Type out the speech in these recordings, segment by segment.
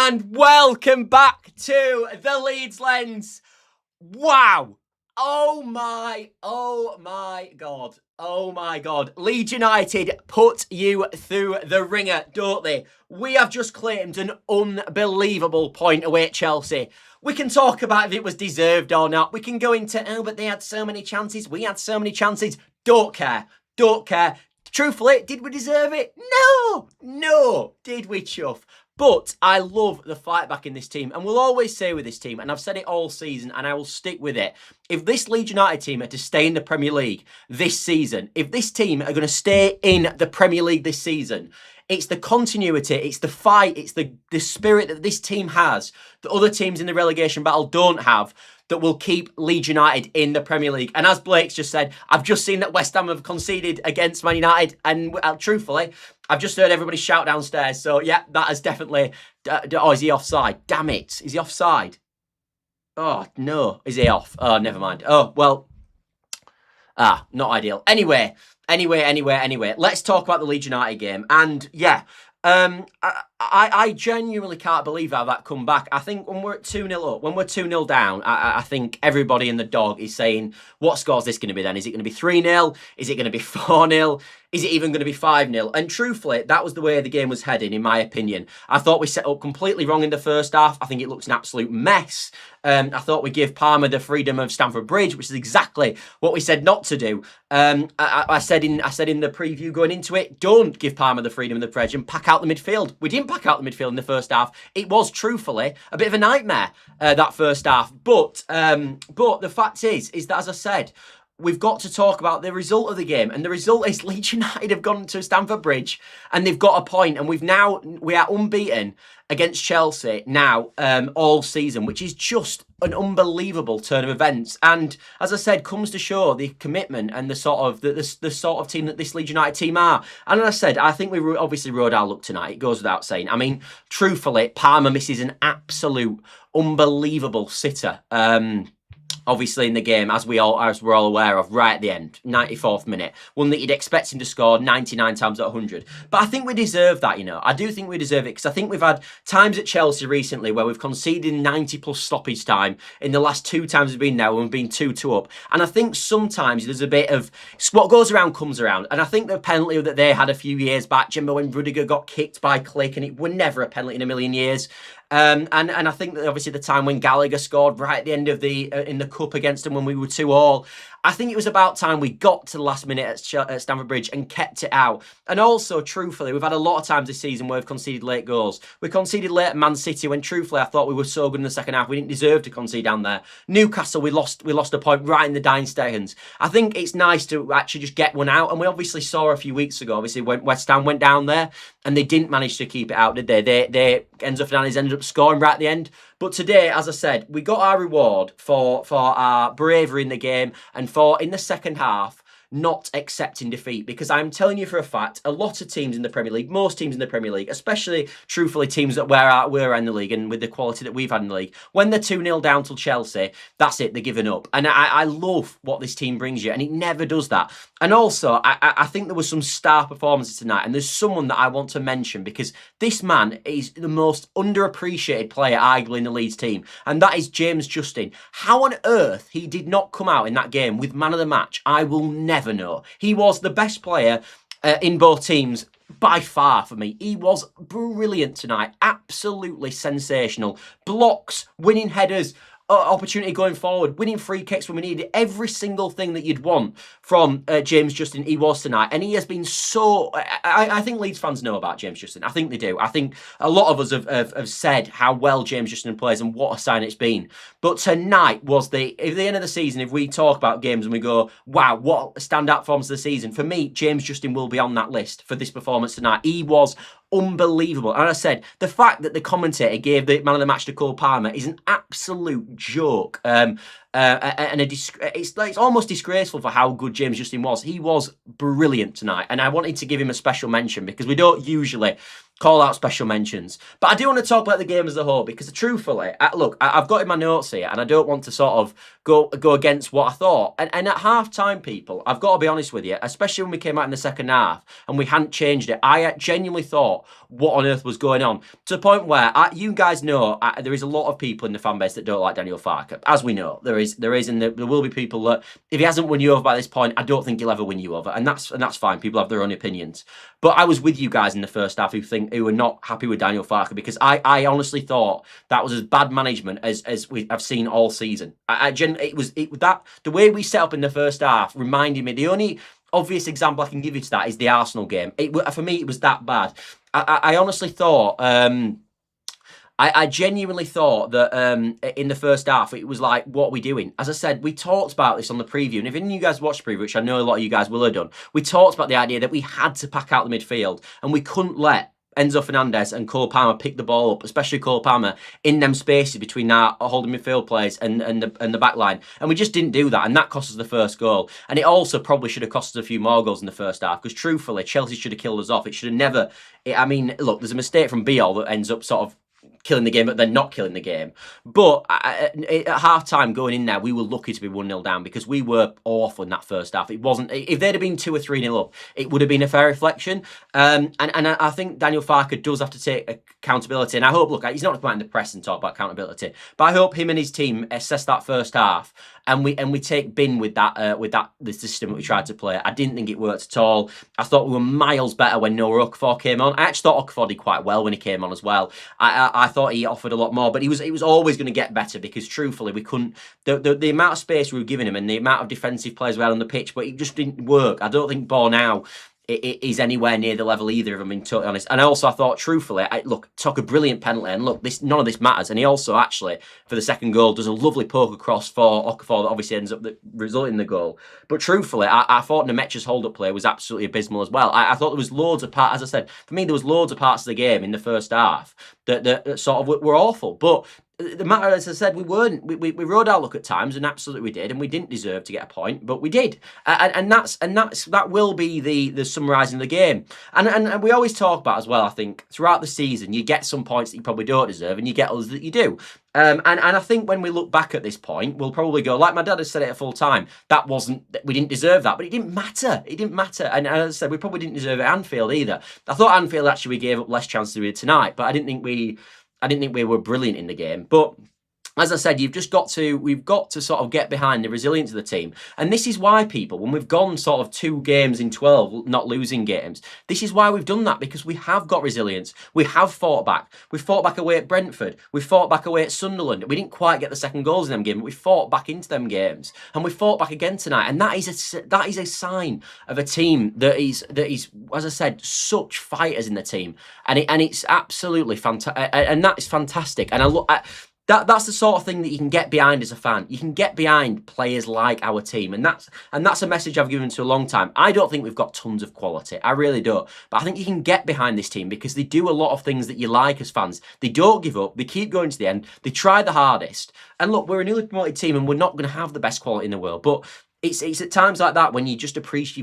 And welcome back to the Leeds Lens. Wow. Oh my God. Leeds United put you through the ringer, don't they? We have just claimed an unbelievable point away at Chelsea. We can talk about if it was deserved or not. We can go into, oh, but they had so many chances. We had so many chances. Don't care. Truthfully, did we deserve it? No. Did we, chuff? But I love the fight back in this team, and we'll always say with this team, and I've said it all season, and I will stick with it. If this Leeds United team are to stay in the Premier League this season, if this team are going to stay in the Premier League this season, it's the continuity, it's the fight, it's the spirit that this team has that other teams in the relegation battle don't have, that will keep Leeds United in the Premier League. And as Blake's just said, I've just seen that West Ham have conceded against Man United, and truthfully, I've just heard everybody shout downstairs. So yeah, that is definitely... Oh, is he offside? Damn it. Is he offside? Oh, no. Is he off? Oh, never mind. Oh, well... not ideal. Anyway. Let's talk about the Leeds United game. And yeah... I genuinely can't believe how that come back. I think when we're at 2-0 up, when we're 2-0 down, I think everybody in the dog is saying, what score is this going to be then? Is it going to be 3-0? Is it going to be 4-0? Is it even going to be 5-0? And truthfully, that was the way the game was heading, in my opinion. I thought we set up completely wrong in the first half. I think it looked an absolute mess. I thought we gave Palmer the freedom of Stamford Bridge, which is exactly what we said not to do. I said in the preview going into it, don't give Palmer the freedom of the bridge and pack out the midfield. We didn't pack out the midfield in the first half. It was truthfully a bit of a nightmare, that first half. But the fact is that, as I said, we've got to talk about the result of the game. And the result is Leeds United have gone to Stamford Bridge and they've got a point. And we are unbeaten against Chelsea now all season, which is just an unbelievable turn of events. And as I said, comes to show the commitment and the sort of team that this Leeds United team are. And as I said, I think we obviously rode our luck tonight. It goes without saying. I mean, truthfully, Palmer misses an absolute unbelievable sitter. Obviously in the game, as we're all aware of, right at the end, 94th minute. One that you'd expect him to score 99 times out of 100. But I think we deserve that, you know. I do think we deserve it, because I think we've had times at Chelsea recently where we've conceded 90-plus stoppage time in the last 2 times we've been there when we've been 2-2 up. And I think sometimes there's a bit of, what goes around comes around. And I think the penalty that they had a few years back, do you remember when Rudiger got kicked by Click, and it was never a penalty in a million years. And I think that obviously the time when Gallagher scored right at the end of in the cup against them when we were 2-2, I think it was about time we got to the last minute at Stamford Bridge and kept it out. And also, truthfully, we've had a lot of times this season where we've conceded late goals. We conceded late at Man City when, truthfully, I thought we were so good in the second half. We didn't deserve to concede down there. Newcastle, we lost a point right in the dying seconds. I think it's nice to actually just get one out. And we obviously saw a few weeks ago, obviously, when West Ham went down there and they didn't manage to keep it out, did they? Enzo Fernandez ended up scoring right at the end. But today, as I said, we got our reward for our bravery in the game and for, in the second half, not accepting defeat. Because I'm telling you for a fact, a lot of teams in the Premier League, most teams in the Premier League, especially, truthfully, teams that we're in the league and with the quality that we've had in the league, when they're 2-0 down to Chelsea, that's it, they're giving up. And I love what this team brings you, and it never does that. And also, I think there was some star performances tonight, and there's someone that I want to mention, because this man is the most underappreciated player, arguably, in the Leeds team, and that is James Justin. How on earth he did not come out in that game with man of the match, I will never know. He was the best player in both teams by far for me. He was brilliant tonight. Absolutely sensational. Blocks, winning headers, opportunity going forward, winning free kicks when we needed. Every single thing that you'd want from James Justin, he was tonight. And he has been so... I think Leeds fans know about James Justin. I think they do. I think a lot of us have said how well James Justin plays and what a sign it's been. But tonight was at the end of the season, if we talk about games and we go, wow, what a standout performance of the season, for me, James Justin will be on that list for this performance tonight. He was unbelievable. And I said, the fact that the commentator gave the man of the match to Cole Palmer is an absolute joke. And it's almost disgraceful for how good James Justin was. He was brilliant tonight, and I wanted to give him a special mention because we don't usually call out special mentions. But I do want to talk about the game as a whole because truthfully, look, I've got in my notes here and I don't want to sort of go against what I thought. And at half time, people, I've got to be honest with you, especially when we came out in the second half and we hadn't changed it, I genuinely thought, what on earth was going on? To the point where you guys know there is a lot of people in the fan base that don't like Daniel Farke. As we know, there is, and there will be people that if he hasn't won you over by this point, I don't think he'll ever win you over, and that's fine. People have their own opinions. But I was with you guys in the first half who were not happy with Daniel Farke because I honestly thought that was as bad management as I've seen all season. The way we set up in the first half reminded me. The only obvious example I can give you to that is the Arsenal game. For me, it was that bad. I honestly thought. I genuinely thought that in the first half, it was like, what are we doing? As I said, we talked about this on the preview, and if any of you guys watched the preview, which I know a lot of you guys will have done, we talked about the idea that we had to pack out the midfield, and we couldn't let Enzo Fernandez and Cole Palmer pick the ball up, especially Cole Palmer, in them spaces between our holding midfield players and the back line. And we just didn't do that, and that cost us the first goal. And it also probably should have cost us a few more goals in the first half, because truthfully, Chelsea should have killed us off. It should have never... I mean, look, there's a mistake from Biol that ends up sort of killing the game, but then not killing the game. But at half-time going in there, we were lucky to be 1-0 down because we were awful in that first half. It wasn't... If they'd have been 2 or 3-0 up, it would have been a fair reflection. And I think Daniel Farke does have to take accountability. And I hope, look, he's not going to come out in the press and talk about accountability, but I hope him and his team assess that first half and we take bin with the system that we tried to play. I didn't think it worked at all. I thought we were miles better when Noah Okafor came on. I actually thought Okafor did quite well when he came on as well. I thought he offered a lot more, but it was always going to get better because truthfully we couldn't. The amount of space we were giving him and the amount of defensive players we had on the pitch, but it just didn't work. I don't think Ball now is anywhere near the level either of them, being totally honest. And also I thought, truthfully, took a brilliant penalty, and look, none of this matters. And he also actually, for the second goal, does a lovely poke across for Okafor that obviously ends up resulting in the goal. But truthfully, I thought Nemecha's hold-up play was absolutely abysmal as well. I thought there was loads of parts, as I said, for me, there was loads of parts of the game in the first half that sort of were awful. But the matter, as I said, we rode our luck at times, and absolutely we did, and we didn't deserve to get a point, but we did, and that will be the summarising the game, and we always talk about as well. I think throughout the season, you get some points that you probably don't deserve, and you get others that you do. And I think when we look back at this point, we'll probably go, like my dad has said it at full time, we didn't deserve that, but it didn't matter. It didn't matter. And as I said, we probably didn't deserve it at Anfield either. I thought Anfield actually we gave up less chances than we did tonight, but I didn't think we were brilliant in the game. But as I said, we've got to sort of get behind the resilience of the team. And this is why, people, when we've gone sort of 2 games in 12, not losing games, this is why we've done that, because we have got resilience. We have fought back. We fought back away at Brentford. We fought back away at Sunderland. We didn't quite get the second goals in them games, but we fought back into them games. And we fought back again tonight. And that is a sign of a team that is, as I said, such fighters in the team. And it's absolutely fantastic. And that is fantastic. And I look at... That's the sort of thing that you can get behind as a fan. You can get behind players like our team, and that's a message I've given to a long time. I don't think we've got tons of quality. I really don't. But I think you can get behind this team because they do a lot of things that you like as fans. They don't give up. They keep going to the end. They try the hardest. And look, we're a newly promoted team, and we're not going to have the best quality in the world, but it's at times like that when you've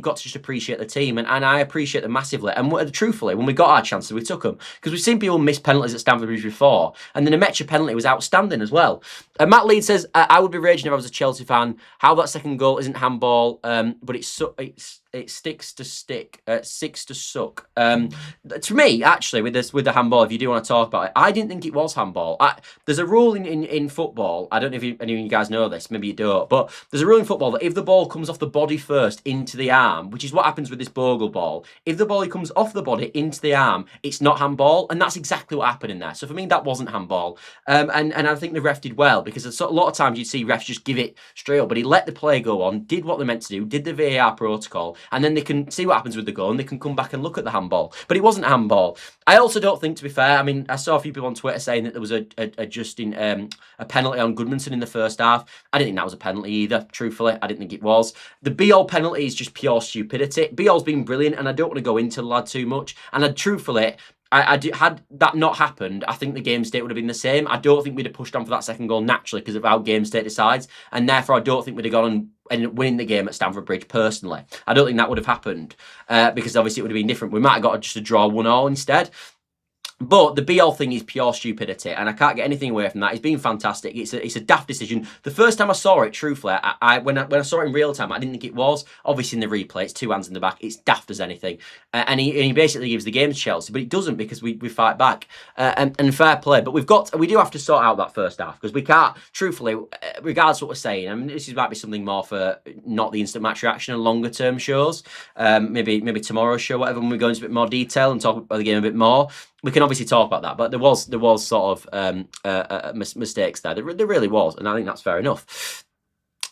got to just appreciate the team, and I appreciate them massively. And truthfully, when we got our chances, we took them, because we've seen people miss penalties at Stamford Bridge before, and the Nemecha penalty was outstanding as well. Matt Leeds says, I would be raging if I was a Chelsea fan. How that second goal isn't handball, but it sticks to stick, six to suck. To me, actually, with the handball, if you do want to talk about it, I didn't think it was handball. There's a rule in football. I don't know if any of you guys know this. Maybe you don't, but there's a rule in football that if the ball comes off the body first into the arm, which is what happens with this Bogle ball, if the ball comes off the body into the arm, it's not handball, and that's exactly what happened in there. So for me, that wasn't handball, and I think the ref did well, because a lot of times you'd see refs just give it straight up, but he let the play go on, did what they meant to do, did the VAR protocol, and then they can see what happens with the goal, and they can come back and look at the handball. But it wasn't handball. I also don't think, to be fair, I mean, I saw a few people on Twitter saying that there was a penalty on Goodmanson in the first half. I didn't think that was a penalty either, truthfully. I didn't think it was. The Biol penalty is just pure stupidity. Biol's been brilliant, and I don't want to go into the lad too much. And truthfully, had that not happened, I think the game state would have been the same. I don't think we'd have pushed on for that second goal naturally because of how game state decides, and therefore I don't think we'd have gone and ended up winning the game at Stamford Bridge personally. I don't think that would have happened because obviously it would have been different. We might have got just a draw 1-1 instead. But the be-all thing is pure stupidity, and I can't get anything away from that. He's been fantastic. It's a daft decision. The first time I saw it, truthfully, when I saw it in real time, I didn't think it was. Obviously, in the replay, it's 2 hands in the back. It's daft as anything. And he basically gives the game to Chelsea, but it doesn't because we fight back. And fair play. But we do have to sort out that first half because we can't, truthfully, regardless of what we're saying, I mean, this might be something more for not the instant match reaction and longer term shows. Maybe tomorrow's show, whatever, when we go into a bit more detail and talk about the game a bit more. We can obviously talk about that, but there was sort of mistakes there. There really was, and I think that's fair enough.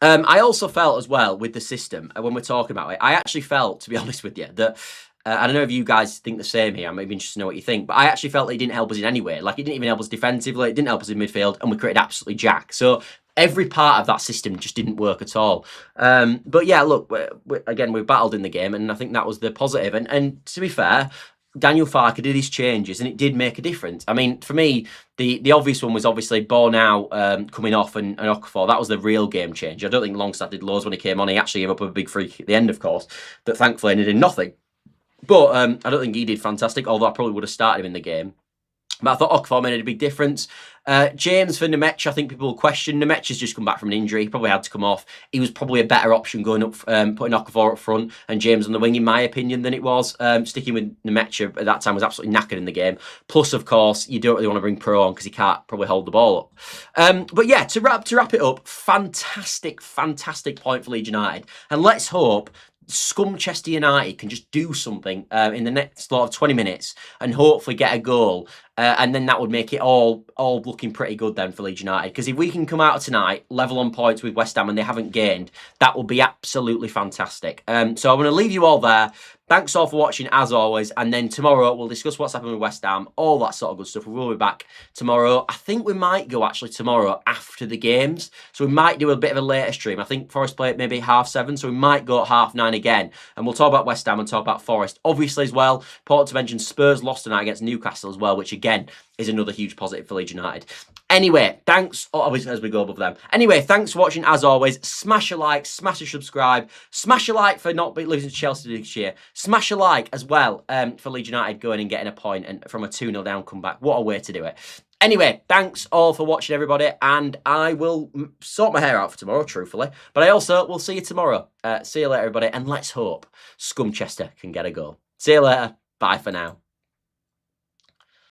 I also felt as well with the system, when we're talking about it, I actually felt, to be honest with you, that I don't know if you guys think the same here. I'm maybe interested to know what you think, but I actually felt that it didn't help us in any way. Like, it didn't even help us defensively, it didn't help us in midfield, and we created absolutely jack. So every part of that system just didn't work at all. But yeah, look, again, we battled in the game, and I think that was the positive. And to be fair, Daniel Farke did his changes, and it did make a difference. I mean, for me, the obvious one was obviously Bornau coming off and Okafor. That was the real game changer. I don't think Longstaff did loads when he came on. He actually gave up a big free kick at the end, of course, but thankfully ended in nothing. But I don't think he did fantastic, although I probably would have started him in the game. But I thought Okafor made a big difference. James for Nemec, I think people will question. Nemec has just come back from an injury. He probably had to come off. He was probably a better option going up, putting Okafor up front and James on the wing, in my opinion, than it was. Sticking with Nemec at that time was absolutely knackered in the game. Plus, of course, you don't really want to bring Pro on because he can't probably hold the ball up. But yeah, to wrap it up, fantastic point for Leeds United. And let's hope Scumchester United can just do something in the next sort of 20 minutes and hopefully get a goal. And then that would make it all looking pretty good then for Leeds United. Because if we can come out of tonight level on points with West Ham and they haven't gained, that would be absolutely fantastic. So I'm going to leave you all there. Thanks all for watching as always. And then tomorrow we'll discuss what's happened with West Ham, all that sort of good stuff. We will be back tomorrow. I think we might go actually tomorrow after the games. So we might do a bit of a later stream. I think Forest play at maybe 7:30. So we might go at 9:30 again. And we'll talk about West Ham and talk about Forest. Obviously as well, important to mention Spurs lost tonight against Newcastle as well, which again is another huge positive for Leeds United. Anyway, thanks, obviously as we go above them. Anyway, thanks for watching as always. Smash a like, smash a subscribe, smash a like for not losing to Chelsea this year. Smash a like as well for Leeds United going and getting a point and from a 2-0 down comeback. What a way to do it. Anyway, thanks all for watching, everybody, and I will sort my hair out for tomorrow, truthfully. But I also will see you tomorrow. See you later, everybody, and let's hope Scumchester can get a goal. See you later. Bye for now.